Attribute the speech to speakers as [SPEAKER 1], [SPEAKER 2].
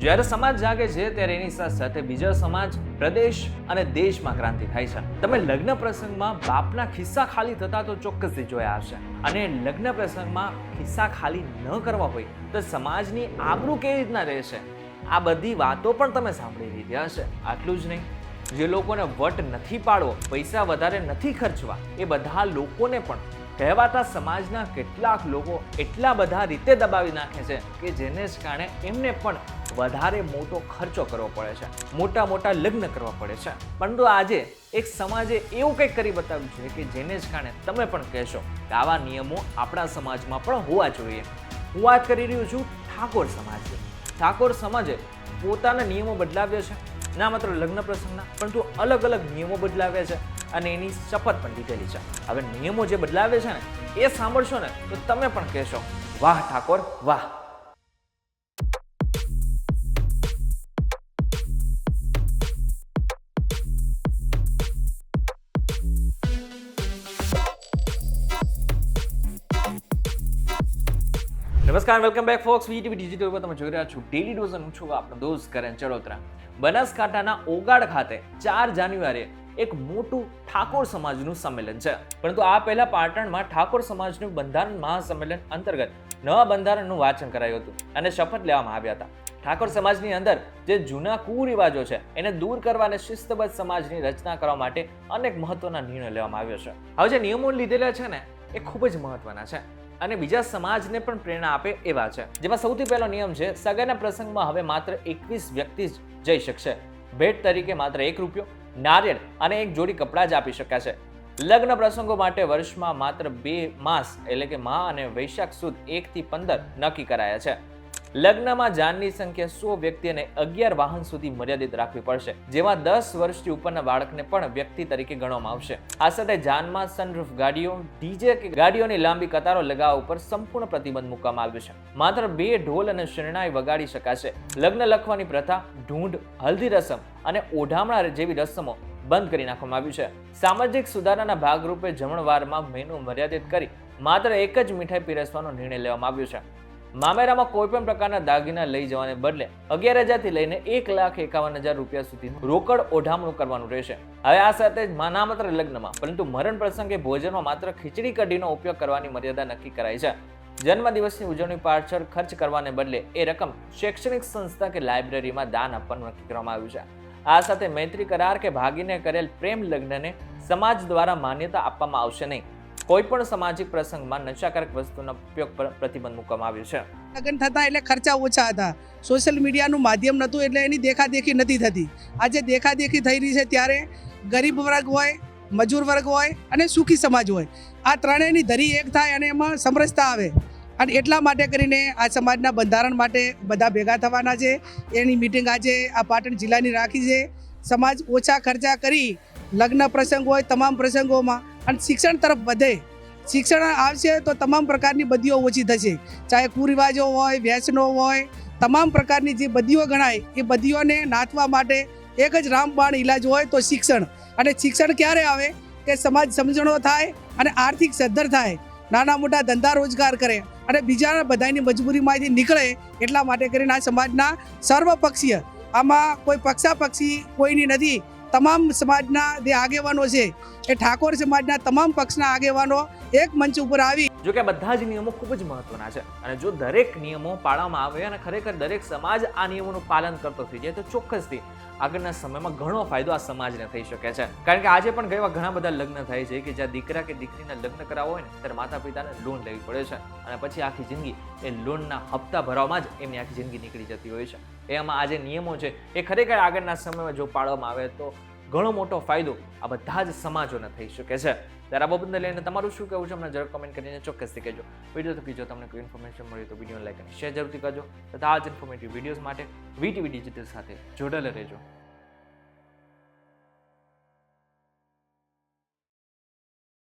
[SPEAKER 1] જ્યારે સમાજ જાગે છે ત્યારે એની સાથે સાથે બીજા સમાજ, પ્રદેશ અને દેશમાં ક્રાંતિ થાય છે. તમે લગ્ન પ્રસંગમાં બાપના ખિસ્સા ખાલી થતા તો ચોક્કસથી જોયા હશે. અને લગ્ન પ્રસંગમાં ખિસ્સા ખાલી ન કરવા હોય તો સમાજની આબરૂ કેવી રીતના રહેશે, આ બધી વાતો પણ તમે સાંભળી લીધી હશે. આટલું જ નહીં, જે લોકોને વટ નથી પાડવો, પૈસા વધારે નથી ખર્ચવા, એ બધા લોકોને પણ કહેવાતા સમાજના કેટલાક લોકો એટલા બધા રીતે દબાવી નાખે છે કે જેને જ કારણે એમને પણ વધારે મોટો ખર્ચો કરવો પડે છે, મોટા મોટા લગ્ન કરવા પડે છે. પરંતુ આજે એક સમાજે એવું કંઈક કરી બતાવ્યું છે કે જેને જ કારણે તમે પણ કહેશો કે આવા નિયમો આપણા સમાજમાં પણ હોવા જોઈએ. હું વાત કરી રહ્યો છું ઠાકોર સમાજની. ઠાકોર સમાજે પોતાના નિયમો બદલાવ્યા છે, ના માત્ર લગ્ન પ્રસંગના પરંતુ અલગ અલગ નિયમો બદલાવ્યા છે અને એની શપથ પણ લીધેલી છે. હવે નિયમો જે બદલાવે છે ને એ સાંભળશો ને તો તમે પણ કહેશો વાહ ઠાકોર વાહ. નમસ્કાર, welcome back folks VTV digital પર તમે જોઈ રહ્યા છો ડેલી ડોઝ. હું છું આપનો દોસ્ત કરણ ચડોતરા. બનાસકાંઠાના ઓગાડ ખાતે 4 જાન્યુઆરીએ એક મોટું ઠાકોર સમાજનું સંમેલન છે. પરંતુ આ પહેલા પાટણમાં ઠાકોર સમાજનું બંધારણ મહાસંમેલન અંતર્ગત નવા બંધારણનું વાંચન કરાયું હતું અને શપથ લેવામાં આવ્યા હતા. ઠાકોર સમાજની અંદર જે જૂના કુરિવાજો છે એને દૂર કરવા અને શિસ્તબદ્ધ સમાજની રચના કરવા માટે અનેક મહત્વના નિર્ણય લેવામાં આવ્યો છે. હવે જે નિયમો લીધેલા છે ને એ ખૂબ જ મહત્વના છે અને બીજા સમાજને પણ પ્રેરણા આપે એવા છે. જેમાં સૌથી પહેલો નિયમ છે, સગાઈના પ્રસંગમાં હવે માત્ર 21 વ્યક્તિ જ જઈ શકશે. ભેટ તરીકે માત્ર ₹1, નારિયેળ અને એક જોડી કપડાં જ આપી શકાશે. લગ્ન પ્રસંગો માટે વર્ષમાં માત્ર 2 માસ એટલે કે મહા અને વૈશાખ સુદ 1 થી 15 નક્કી કરાયા છે. લગ્નમાં જાનની સંખ્યા 100 વ્યક્તિ અને 11 વાહન સુધી મર્યાદિત રાખવી પડશે, જેમાં 10 વર્ષથી ઉપરના બાળકને પણ વ્યક્તિ તરીકે ગણવામાં આવશે. આ સાથે જાનમાં સનરૂફ ગાડીઓ, ડીજે કે ગાડીઓની લાંબી કતારો લગાવવા ઉપર સંપૂર્ણ પ્રતિબંધ મૂકવામાં આવ્યો છે. માત્ર 2 ઢોલ અને શરણાઈ વગાડી શકાશે. લગ્ન લખવાની પ્રથા, ઢૂંઢ, હલ્દી રસમ અને ઓઢામણા જેવી રસમો બંધ કરી નાખવામાં આવ્યું છે. સામાજિક સુધારાના ભાગરૂપે જમણવારમાં મેનુ મર્યાદિત કરી માત્ર એક જ મીઠાઈ પીરસવાનો નિર્ણય લેવામાં આવ્યો છે. મામેરામાં કોઈ પણ પ્રકારના દાગીના લઈ જવાને બદલે 11,000 થી લઈને 1,51,000 રૂપિયા સુધીનું રોકડ ઓઢામણું કરવાનું રહેશે. હવે આ સાથે જ ના માત્ર લગ્નમાં પરંતુ મરણ પ્રસંગે ભોજનમાં માત્ર ખીચડી કઢીનો ઉપયોગ કરવાની મર્યાદા નક્કી કરાઈ છે. જન્મદિવસની ઉજવણી પાછળ ખર્ચ કરવાને બદલે એ રકમ શૈક્ષણિક સંસ્થા કે લાઇબ્રેરીમાં દાન આપવાનું નક્કી કરવામાં આવ્યું છે. આ સાથે મૈત્રી કરાર કે ભાગીને કરેલ પ્રેમ લગ્નને સમાજ દ્વારા માન્યતા આપવામાં આવશે નહીં. કોઈ પણ સામાજિક પ્રસંગમાં નશાકારક વસ્તુનો ઉપયોગ પર પ્રતિબંધ મૂકવામાં આવ્યો છે.
[SPEAKER 2] લગ્ન થતા એટલે ખર્ચા ઓછા હતા, સોશિયલ મીડિયાનું માધ્યમ નહોતું એટલે એની દેખાદેખી નથી થતી. આજે દેખાદેખી થઈ રહી છે ત્યારે ગરીબ વર્ગ હોય, મજૂર વર્ગ હોય અને સુખી સમાજ હોય, આ ત્રણેયની ધરી એક થાય અને એમાં સમરસતા આવે. અને એટલા માટે કરીને આ સમાજના બંધારણ માટે બધા ભેગા થવાના છે. એની મિટિંગ આજે આ પાટણ જિલ્લાની રાખી છે. સમાજ ઓછા ખર્ચા કરી લગ્ન પ્રસંગ હોય તમામ પ્રસંગોમાં અને શિક્ષણ તરફ વધે. શિક્ષણ આવશે તો તમામ પ્રકારની બદીઓ ઓછી થશે. ચાહે કુરિવાજો હોય, વ્યસનો હોય, તમામ પ્રકારની જે બદીઓ ગણાય એ બદીઓને નાથવા માટે એક જ રામબાણ ઇલાજ હોય તો શિક્ષણ. અને શિક્ષણ ક્યારે આવે કે સમાજ સમજણો થાય અને આર્થિક સદ્ધર થાય, નાના મોટા ધંધા રોજગાર કરે અને બીજા બધાની મજબૂરીમાંથી નીકળે. એટલા માટે કરીને આ સમાજના સર્વપક્ષીય, આમાં કોઈ પક્ષાપક્ષી કોઈની નથી. તમામ સમાજના જે આગેવાનો છે એ ઠાકોર સમાજના તમામ પક્ષના આગેવાનો એક મંચ ઉપર આવી.
[SPEAKER 1] જો કે બધા જ નિયમો ખૂબ જ મહત્વના છે અને જો દરેક નિયમો પાળવામાં આવે અને ખરેખર દરેક સમાજ આ નિયમોનું પાલન કરતો થઈ જાય તો ચોક્કસથી આગળના સમયમાં ઘણો ફાયદો આ સમાજને થઈ શકે છે. કારણ કે આજે પણ એવા ઘણા બધા લગ્ન થાય છે કે જ્યાં દીકરા કે દીકરીના લગ્ન કરાવવા હોય ને ત્યારે માતા પિતાને લોન લેવી પડે છે અને પછી આખી જિંદગી એ લોનના હપ્તા ભરવામાં જ એમની આખી જિંદગી નીકળી જતી હોય છે. એમાં આ જે નિયમો છે એ ખરેખર આગળના સમયમાં જો પાળવામાં આવે તો ઘણો મોટો ફાયદો આ બધા જ સમાજોને થઈ શકે છે. ત્યારે આ બાબતને લઈને તમારું શું કહેવું છે અમને જરૂર કમેન્ટ કરીને ચોક્કસથી કહેજો. વિડીયો થકી જો તમને કોઈ ઇન્ફોર્મેશન મળી તો વિડીયોને લાઈક અને શેર જરૂરથી કરજો તથા આ જ ઇન્ફોર્મેટિવ વિડીયોઝ માટે વીટીવી ડિજિટલ સાથે જોડાયેલા રહેજો.